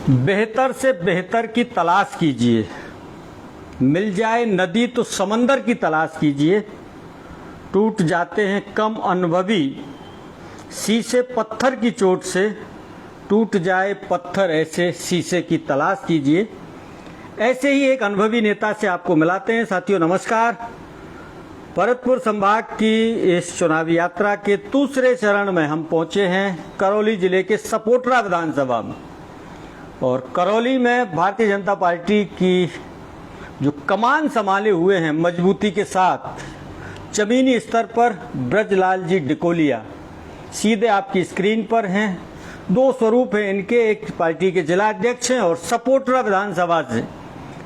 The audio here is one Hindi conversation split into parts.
बेहतर से बेहतर की तलाश कीजिए, मिल जाए नदी तो समंदर की तलाश कीजिए। टूट जाते हैं कम अनुभवी शीशे पत्थर की चोट से, टूट जाए पत्थर ऐसे शीशे की तलाश कीजिए। ऐसे ही एक अनुभवी नेता से आपको मिलाते हैं। साथियों नमस्कार। भरतपुर संभाग की इस चुनावी यात्रा के दूसरे चरण में हम पहुंचे हैं करौली जिले के सपोटरा विधानसभा में, और करौली में भारतीय जनता पार्टी की जो कमान संभाले हुए हैं मजबूती के साथ, जमीनी स्तर पर ब्रजलाल जी डिकोलिया सीधे आपकी स्क्रीन पर हैं। दो स्वरूप हैं इनके, एक पार्टी के जिला अध्यक्ष हैं और सपोटरा विधानसभा से,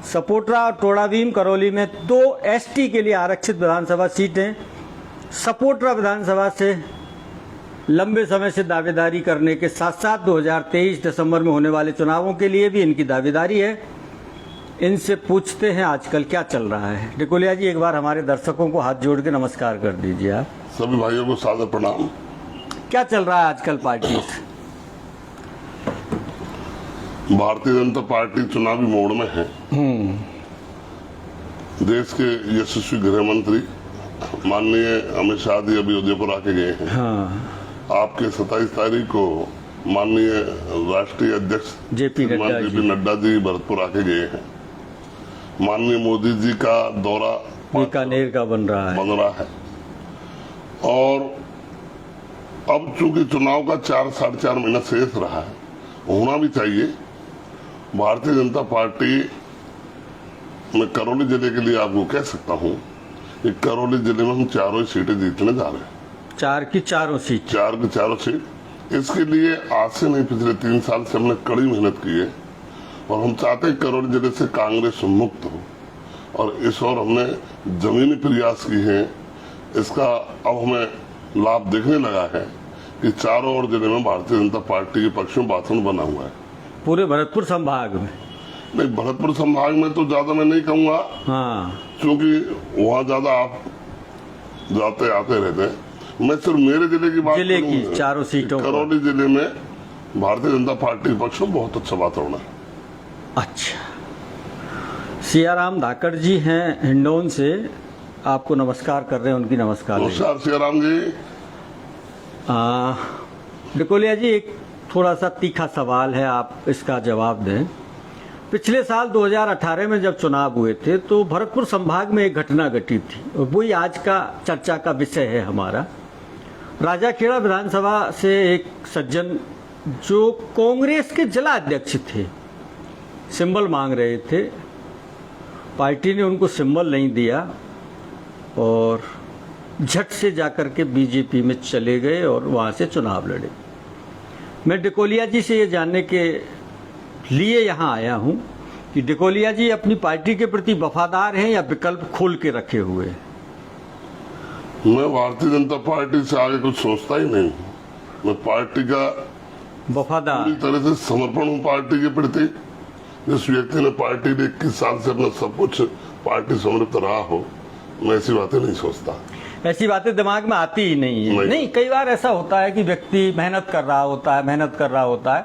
सपोटरा और टोडाभीम करौली में दो एसटी के लिए आरक्षित विधानसभा सीट हैं। सपोटरा विधानसभा से लंबे समय से दावेदारी करने के साथ साथ 2023 दिसंबर में होने वाले चुनावों के लिए भी इनकी दावेदारी है। इनसे पूछते हैं आजकल क्या चल रहा है। डिकोलिया जी, एक बार हमारे दर्शकों को हाथ जोड़ के नमस्कार कर दीजिए आप। सभी भाइयों को सादर प्रणाम। क्या चल रहा है आजकल पार्टी से? भारतीय जनता पार्टी चुनावी मोड़ में है। देश के यशस्वी गृह मंत्री माननीय अमित शाह जी अभी उदयपुर आके गए हैं। हाँ। आपके 27 तारीख को माननीय राष्ट्रीय अध्यक्ष जेपी नड्डा जी भरतपुर आके गए हैं। माननीय मोदी जी का दौरा बीकानेर का बन रहा है। और अब चूंकि चुनाव का 4-4.5 महीना शेष रहा है, होना भी चाहिए। भारतीय जनता पार्टी मैं करौली जिले के लिए आपको कह सकता हूं कि करौली जिले में हम चारों सीटें जीतने जा रहे हैं। 4 की चारों सीट। 4 की चारों सीट। इसके लिए आज से नहीं, पिछले 3 साल से हमने कड़ी मेहनत की है और हम चाहते हैं करौली जिले से कांग्रेस मुक्त हो, और इस ओर हमने जमीनी प्रयास की है। इसका अब हमें लाभ देखने लगा है कि चारों ओर जिले में भारतीय जनता पार्टी के पक्ष में वातावरण बना हुआ है। पूरे भरतपुर संभाग में? नहीं, भरतपुर संभाग में तो ज्यादा मैं नहीं कहूंगा। हाँ। क्योंकि वहाँ ज्यादा आप जाते आते रहते हैं। मैं सिर्फ मेरे जिले की बात जिले की चारों सीटों, करौली जिले में भारतीय जनता पार्टी के पक्ष में बहुत अच्छा वातावरण है। अच्छा। सियाराम धाकड़ जी हैं हिंडौन से, आपको नमस्कार कर रहे हैं। उनकी नमस्कार। नमस्कार सियाराम जी। डिकोलिया जी, एक थोड़ा सा तीखा सवाल है, आप इसका जवाब दें। पिछले साल 2018 में जब चुनाव हुए थे तो भरतपुर संभाग में एक घटना घटी थी, और वही आज का चर्चा का विषय है हमारा। राजाखेड़ा विधानसभा से एक सज्जन जो कांग्रेस के जिला अध्यक्ष थे, सिंबल मांग रहे थे। पार्टी ने उनको सिंबल नहीं दिया और झट से जाकर के बीजेपी में चले गए और वहां से चुनाव लड़े। मैं डिकोलिया जी से ये जानने के लिए यहाँ आया हूँ कि डिकोलिया जी अपनी पार्टी के प्रति वफादार हैं या विकल्प खोल के रखे हुए हैं? मैं भारतीय जनता पार्टी से आगे कुछ सोचता ही नहीं। मैं पार्टी का वफादार, पूरी तरह से समर्पण हूँ पार्टी के प्रति। जिस व्यक्ति ने पार्टी ने 21 साल से अपना सब कुछ पार्टी समर्पित रहा हो, मैं ऐसी बातें नहीं सोचता। ऐसी बातें दिमाग में आती ही नहीं है। नहीं, कई बार ऐसा होता है कि व्यक्ति मेहनत कर रहा होता है,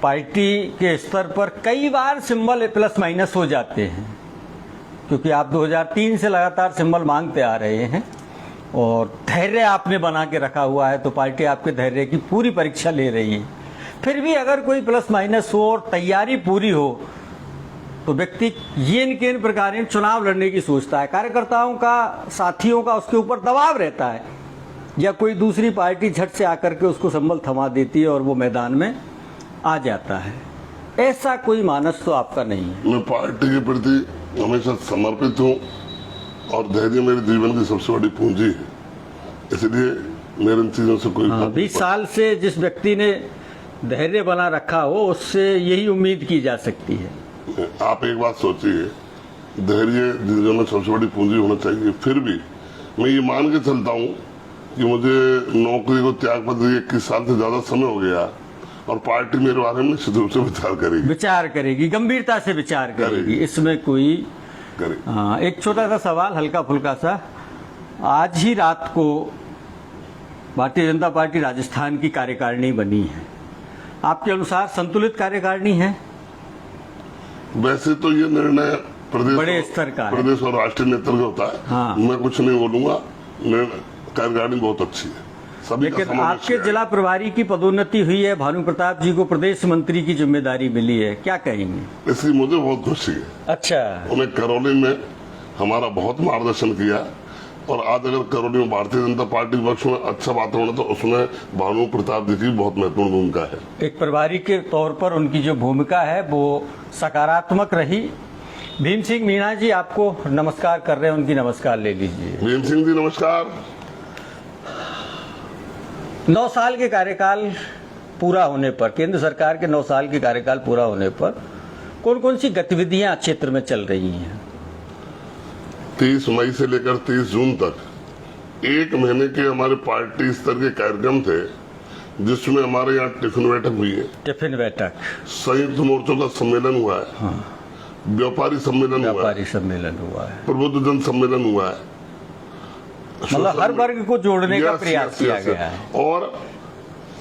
पार्टी के स्तर पर कई बार सिंबल प्लस माइनस हो जाते हैं, क्योंकि आप 2003 से लगातार सिंबल मांगते आ रहे हैं और धैर्य आपने बना के रखा हुआ है, तो पार्टी आपके धैर्य की पूरी परीक्षा ले रही है। फिर भी अगर कोई प्लस माइनस हो और तैयारी पूरी हो तो व्यक्ति ये इन प्रकार चुनाव लड़ने की सोचता है। कार्यकर्ताओं का, साथियों का उसके ऊपर दबाव रहता है, या कोई दूसरी पार्टी झट से आकर के उसको संबल थमा देती है और वो मैदान में आ जाता है। ऐसा कोई मानस तो आपका नहीं है? मैं पार्टी के प्रति हमेशा समर्पित हूँ और धैर्य मेरे जीवन की सबसे बड़ी पूंजी है, इसलिए मेरे इन चीजों से कोई 20 साल से जिस व्यक्ति ने धैर्य बना रखा हो, उससे यही उम्मीद की जा सकती है। आप एक बात सोचिए, धैर्य जीवन में सबसे बड़ी पूंजी होना चाहिए। फिर भी मैं ये मान के चलता हूँ कि मुझे नौकरी को त्याग पत्र 21 साल से ज्यादा समय हो गया और पार्टी मेरे बारे में निश्चित रूप से विचार करेगी, गंभीरता से विचार करेगी। इसमें कोई हाँ। एक छोटा सा सवाल, हल्का फुल्का सा। आज ही रात को भारतीय जनता पार्टी राजस्थान की कार्यकारिणी बनी है। आपके अनुसार संतुलित कार्यकारिणी है? वैसे तो ये निर्णय बड़े स्तर का है। प्रदेश और राष्ट्रीय नेतृत्व का होता है। हाँ। मैं कुछ नहीं बोलूंगा, कार्यकारिणी बहुत अच्छी है। सभी का लेकिन समन्वय आपके है। जिला प्रभारी की पदोन्नति हुई है, भानु प्रताप जी को प्रदेश मंत्री की जिम्मेदारी मिली है, क्या कहेंगे? इसकी मुझे बहुत खुशी है। अच्छा, उन्हें करौली में हमारा बहुत मार्गदर्शन किया और आज अगर करौली में भारतीय जनता पार्टी पक्ष में अच्छा वातावरण है तो उसमें भानु प्रताप जी की बहुत महत्वपूर्ण भूमिका है। एक प्रभारी के तौर पर उनकी जो भूमिका है वो सकारात्मक रही। भीम सिंह मीणा जी आपको नमस्कार कर रहे हैं, उनकी नमस्कार ले लीजिए। भीम सिंह जी नमस्कार। 9 साल के कार्यकाल पूरा होने पर, केंद्र सरकार के 9 साल के कार्यकाल पूरा होने पर कौन कौन सी गतिविधियां क्षेत्र में चल रही हैं? 30 मई से लेकर 30 जून तक 1 महीने के हमारे पार्टी स्तर के कार्यक्रम थे, जिसमें हमारे यहाँ टिफिन बैठक हुई है, टिफिन बैठक, संयुक्त मोर्चों का सम्मेलन हुआ है, हाँ, व्यापारी सम्मेलन हुआ है, व्यापारी सम्मेलन हुआ है, प्रबुद्ध जन सम्मेलन हुआ है। मतलब हर वर्ग को जोड़ने का यस, प्रयास यस, किया यस, गया है। और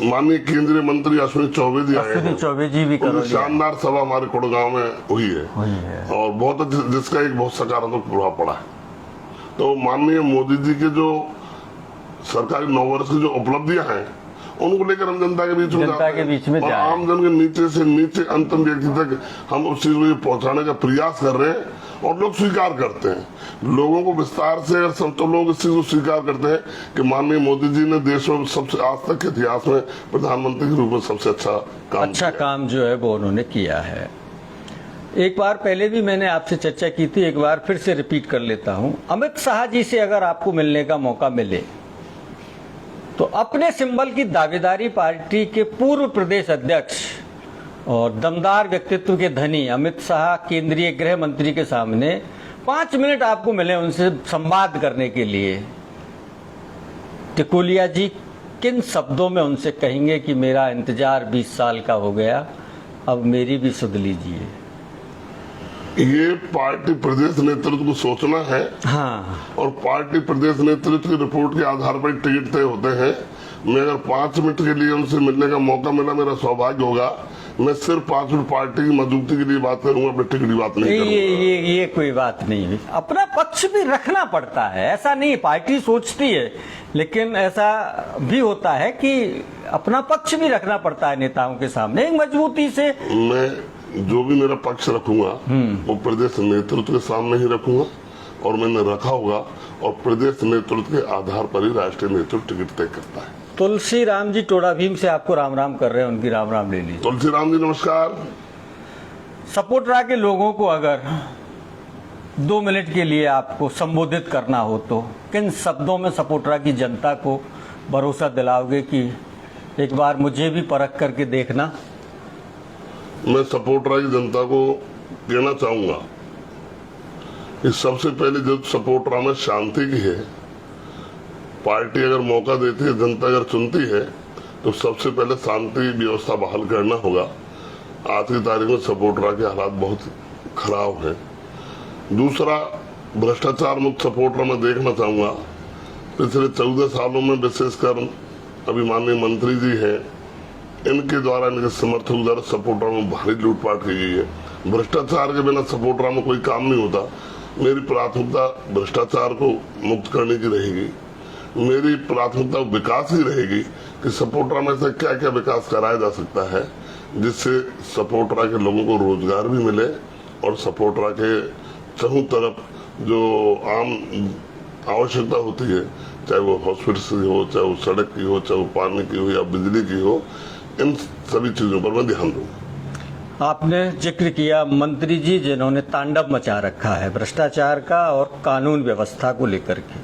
माननीय केंद्रीय मंत्री अश्विनी चौबे जी आए अश्विनी हैं। चौबे जी भी उनकी करौली आए। शानदार सभा हमारे कोड़गांव में हुई है और बहुत अच्छी, जिसका एक बहुत सकारात्मक प्रभाव पड़ा है। तो माननीय मोदी जी के जो सरकारी 9 वर्ष की जो उपलब्धियां हैं उनको लेकर हम जनता के बीच में जनता के बीच में और जाएं। आम जन के नीचे से नीचे अंतिम व्यक्ति तक हम उस चीज को पहुंचाने का प्रयास कर रहे हैं और लोग स्वीकार करते हैं। लोगों को विस्तार से अगर सब तो लोग इस चीज को स्वीकार करते हैं कि माननीय मोदी जी ने देश में सबसे आज तक के इतिहास में प्रधानमंत्री के रूप में सबसे अच्छा काम जो है वो उन्होंने किया है। एक बार पहले भी मैंने आपसे चर्चा की थी, एक बार फिर से रिपीट कर लेता हूं। अमित शाह जी से अगर आपको मिलने का मौका मिले तो अपने सिंबल की दावेदारी पार्टी के पूर्व प्रदेश अध्यक्ष और दमदार व्यक्तित्व के धनी अमित शाह केंद्रीय गृह मंत्री के सामने 5 मिनट आपको मिले उनसे संवाद करने के लिए, टिकुलिया जी किन शब्दों में उनसे कहेंगे कि मेरा इंतजार 20 साल का हो गया, अब मेरी भी सुध लीजिए? ये पार्टी प्रदेश नेतृत्व को सोचना है। हाँ, और पार्टी प्रदेश नेतृत्व की रिपोर्ट के आधार पर टिकट तय होते हैं। मैं अगर 5 मिनट के लिए उनसे मिलने का मौका मिला, मेरा सौभाग्य होगा। मैं सिर्फ 5 मिनट पार्टी की मजबूती के लिए बात करूंगा, अपनी टिकट की बात नहीं करूंगा। ये कोई बात नहीं है। अपना पक्ष भी रखना पड़ता है, ऐसा नहीं पार्टी सोचती है, लेकिन ऐसा भी होता है कि अपना पक्ष भी रखना पड़ता है नेताओं के सामने एक मजबूती से। मैं जो भी मेरा पक्ष रखूंगा वो प्रदेश नेतृत्व के सामने ही रखूंगा और मैंने रखा होगा, और प्रदेश नेतृत्व के आधार पर ही राष्ट्रीय नेतृत्व टिकट तय करता है। तुलसी राम जी टोडा भीम से आपको राम राम कर रहे हैं, उनकी राम राम ले लीजिए। तुलसी राम जी नमस्कार। सपोटरा के लोगों को अगर 2 मिनट के लिए आपको संबोधित करना हो तो किन शब्दों में सपोटरा की जनता को भरोसा दिलाओगे कि एक बार मुझे भी परख करके देखना? मैं सपोटरा की जनता को कहना चाहूंगा कि सबसे पहले जो सपोटरा में शांति की है, पार्टी अगर मौका देती है, जनता अगर चुनती है तो सबसे पहले शांति व्यवस्था बहाल करना होगा। आज की तारीख में सपोटरा के हालात बहुत खराब हैं। दूसरा, भ्रष्टाचार मुक्त सपोटरा में देखना चाहूंगा। पिछले 14 सालों में विशेषकर अभी माननीय मंत्री जी हैं, इनके द्वारा, इनके समर्थकों द्वारा सपोटरा में भारी लूटपाट की गई है। भ्रष्टाचार के बिना सपोटरा में कोई काम नहीं होता। मेरी प्राथमिकता भ्रष्टाचार को मुक्त करने की रहेगी। मेरी प्राथमिकता विकास ही रहेगी कि सपोटरा में से क्या क्या विकास कराया जा सकता है जिससे सपोटरा के लोगों को रोजगार भी मिले और सपोटरा के चारों तरफ जो आम आवश्यकता होती है, चाहे वो हॉस्पिटल की हो, चाहे वो सड़क की हो, चाहे वो पानी की हो या बिजली की हो, इन सभी चीजों पर मैं ध्यान दूंगा। आपने जिक्र किया मंत्री जी जिन्होंने तांडव मचा रखा है भ्रष्टाचार का और कानून व्यवस्था को लेकर के।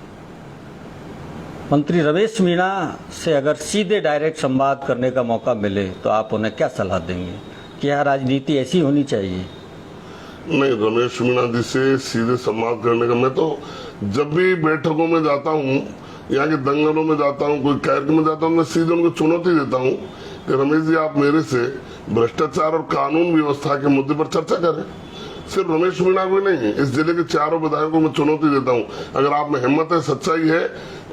मंत्री रमेश मीणा से अगर सीधे डायरेक्ट संवाद करने का मौका मिले तो आप उन्हें क्या सलाह देंगे? क्या राजनीति ऐसी होनी चाहिए? नहीं, रमेश मीणा जी से सीधे संवाद करने का, मैं तो जब भी बैठकों में जाता हूँ, यहाँ के दंगलों में जाता हूँ, कोई कार्यक्रम में जाता हूँ, मैं सीधे उनको चुनौती देता हूँ कि रमेश जी आप मेरे से भ्रष्टाचार और कानून व्यवस्था के मुद्दे पर चर्चा करें। सिर्फ रमेश मीणा को नहीं, इस जिले के 4 विधायकों को मैं चुनौती देता हूँ, अगर आप में हिम्मत है, सच्चाई है,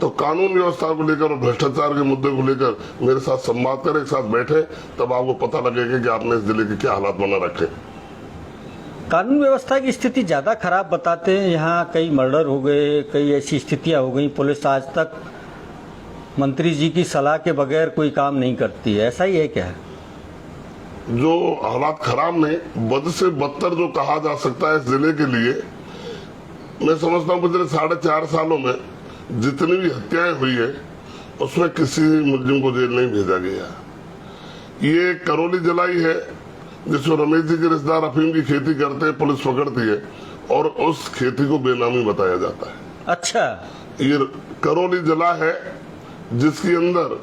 तो कानून व्यवस्था को लेकर और भ्रष्टाचार के मुद्दे को लेकर मेरे साथ संवाद करें, एक साथ बैठे, तब आपको पता लगेगा कि आपने इस जिले के क्या हालात बना रखे। कानून व्यवस्था की स्थिति ज्यादा खराब बताते हैं। यहाँ कई मर्डर हो गए, कई ऐसी स्थितियां हो गई, पुलिस आज तक मंत्री जी की सलाह के बगैर कोई काम नहीं करती है, ऐसा ही है क्या? जो हालात खराब नहीं, बद से बदतर जो कहा जा सकता है इस जिले के लिए, मैं समझता हूँ पिछले 4.5 सालों में जितनी भी हत्याएं हुई है उसमें किसी मुलजिम को जेल नहीं भेजा गया। ये करौली जलाई है जिसमें रमेश जी के रिश्तेदार अफीम की खेती करते हैं, पुलिस पकड़ती है और उस खेती को बेनामी बताया जाता है। अच्छा, ये करौली जला है जिसके अंदर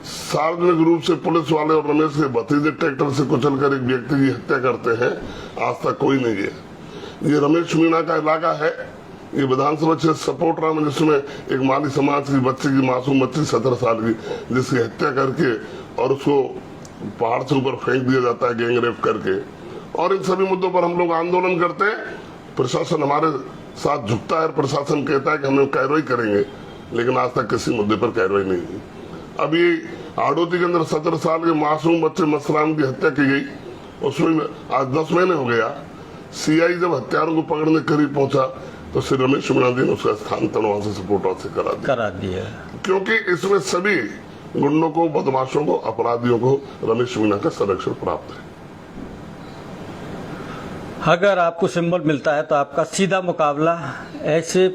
सार्वजनिक रूप से पुलिस वाले और रमेश के भतीजे ट्रैक्टर से कुचलकर एक व्यक्ति की हत्या करते हैं, आज तक कोई नहीं है। ये रमेश मीणा का इलाका है, ये विधानसभा क्षेत्र सपोर्टरा में, जिसमें एक माली समाज की बच्ची की, मासूम बच्ची 17 साल की, जिसकी हत्या करके और उसको पहाड़ से ऊपर फेंक दिया जाता है गैंग रेप करके। और इन सभी मुद्दों पर हम लोग आंदोलन करते हैं, प्रशासन हमारे साथ झुकता है, प्रशासन कहता है कि हम लोग कार्रवाई करेंगे, लेकिन आज तक किसी मुद्दे पर कार्रवाई नहीं हुई। अभी आड़ोती के अंदर 17 साल के मासूम बच्चे मसराम की हत्या की गई, उसमें आज 10 महीने हो गया। सीआई जब हत्यारों को पकड़ने करीब पहुंचा तो श्री रमेश मीणा जी ने उसका स्थानांतरण वहां से सपोर्टर से करा दिया, क्योंकि इसमें सभी गुंडों को, बदमाशों को, अपराधियों को रमेश मीणा का संरक्षण प्राप्त है। अगर आपको सिंबल मिलता है तो आपका सीधा मुकाबला ऐसे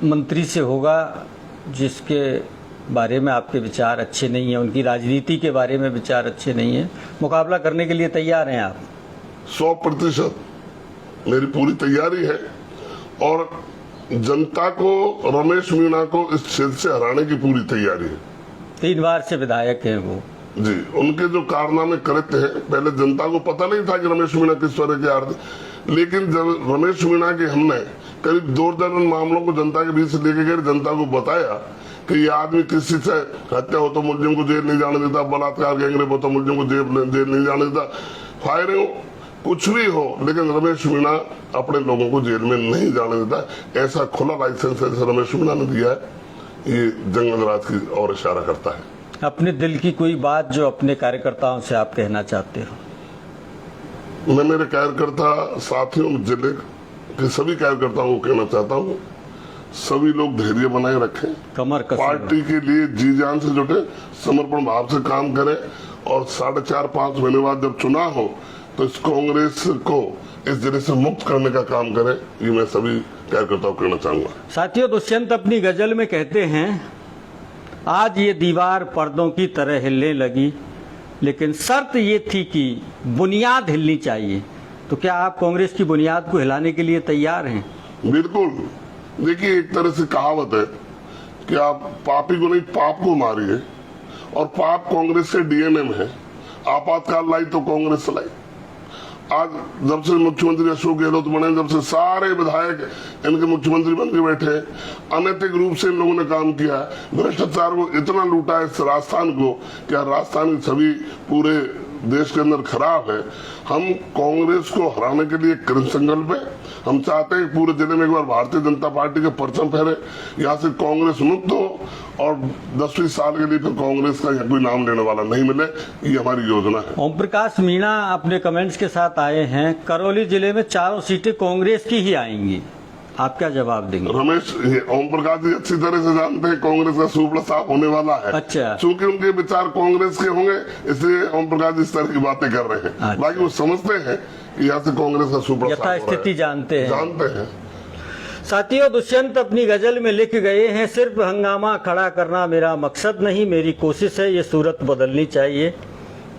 मंत्री से होगा जिसके बारे में आपके विचार अच्छे नहीं हैं, उनकी राजनीति के बारे में विचार अच्छे नहीं हैं, मुकाबला करने के लिए तैयार हैं आप? 100% मेरी पूरी तैयारी है और जनता को, रमेश मीणा को इस क्षेत्र से हराने की पूरी तैयारी है। 3 बार से विधायक हैं वो जी, उनके जो कारनामे करते हैं, पहले जनता को पता नहीं था कि रमेश मीणा किस तरह के आदमी, लेकिन जब रमेश मीणा के हमने करीब 2 दर्जन मामलों को जनता के बीच से लेके गए, जनता को बताया कि ये आदमी किसी से हत्या हो तो मुलजिम को जेल नहीं जाने देता, बलात्कार गैंगरेप हो तो मुलजिम को जेल नहीं जाने देता, फायरिंग कुछ भी हो, लेकिन रमेश मीणा अपने लोगों को जेल में नहीं जाने देता। ऐसा खुला लाइसेंस रमेश मीणा ने दिया है, ये जंगल राज की ओर इशारा करता है। अपने दिल की कोई बात जो अपने कार्यकर्ताओं से आप कहना चाहते हो? मैं मेरे कार्यकर्ता साथियों, जिले के सभी कार्यकर्ताओं को कहना चाहता हूँ, सभी लोग धैर्य बनाए रखें, कमर कस पार्टी के लिए जी जान से जुटे, समर्पण भाव से काम करें और 4.5-5 महीने बाद जब चुनाव हो तो इस कांग्रेस को इस जिले से मुक्त करने का काम करें, ये मैं सभी कार्यकर्ताओं को कहना चाहूंगा। साथियों, दुष्यंत अपनी गजल में कहते हैं, आज ये दीवार पर्दों की तरह हिलने लगी, लेकिन शर्त ये थी कि बुनियाद हिलनी चाहिए। तो क्या आप कांग्रेस की बुनियाद को हिलाने के लिए तैयार हैं? बिल्कुल। देखिए, एक तरह से कहावत है कि आप पापी को नहीं पाप को मारिए, और पाप कांग्रेस के डीएनए में है। आपातकाल लाई तो कांग्रेस लाई। आज जब से मुख्यमंत्री अशोक गहलोत बने, जब से सारे विधायक इनके मुख्यमंत्री बन के बैठे, अनैतिक रूप से इन लोगों ने काम किया, भ्रष्टाचार को इतना लूटा है इस राजस्थान को, क्या राजस्थान की छवि पूरे देश के अंदर खराब है। हम कांग्रेस को हराने के लिए कृत संकल्प है। हम चाहते हैं पूरे जिले में एक बार भारतीय जनता पार्टी के परचम फहरे, यहाँ से कांग्रेस मुक्त हो और 10-20 साल के लिए फिर कांग्रेस का कोई नाम लेने वाला नहीं मिले, ये हमारी योजना है। ओम प्रकाश मीणा अपने कमेंट्स के साथ आए हैं, करौली जिले में 4 सीटें कांग्रेस की ही आएंगी, आप क्या जवाब देंगे? रमेश, ओम प्रकाश जी अच्छी तरह से जानते हैं कांग्रेस का सुपड़ा साफ होने वाला है। अच्छा। चूंकि उनके विचार कांग्रेस के होंगे, इसलिए ओम प्रकाश जी इस तरह की बातें कर रहे हैं। अच्छा। बाकी वो समझते हैं कि यहाँ से कांग्रेस का सुपड़ा साफ हो रहा है। यथास्थिति जानते हैं। साथियों, दुष्यंत अपनी गजल में लिख गए हैं, सिर्फ हंगामा खड़ा करना मेरा मकसद नहीं, मेरी कोशिश है ये सूरत बदलनी चाहिए।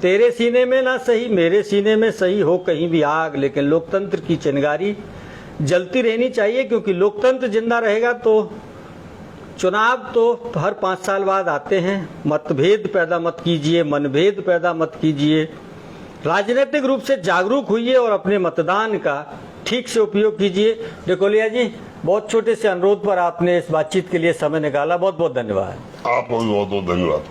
तेरे सीने में ना सही, मेरे सीने में सही हो कहीं भी आग, लेकिन लोकतंत्र की चिंगारी जलती रहनी चाहिए, क्योंकि लोकतंत्र जिंदा रहेगा तो चुनाव तो हर 5 साल बाद आते हैं। मतभेद पैदा मत कीजिए, मनभेद पैदा मत कीजिए, राजनीतिक रूप से जागरूक होइए और अपने मतदान का ठीक से उपयोग कीजिए। डेकोलिया जी, बहुत छोटे से अनुरोध पर आपने इस बातचीत के लिए समय निकाला, बहुत बहुत धन्यवाद। आपको भी बहुत बहुत धन्यवाद।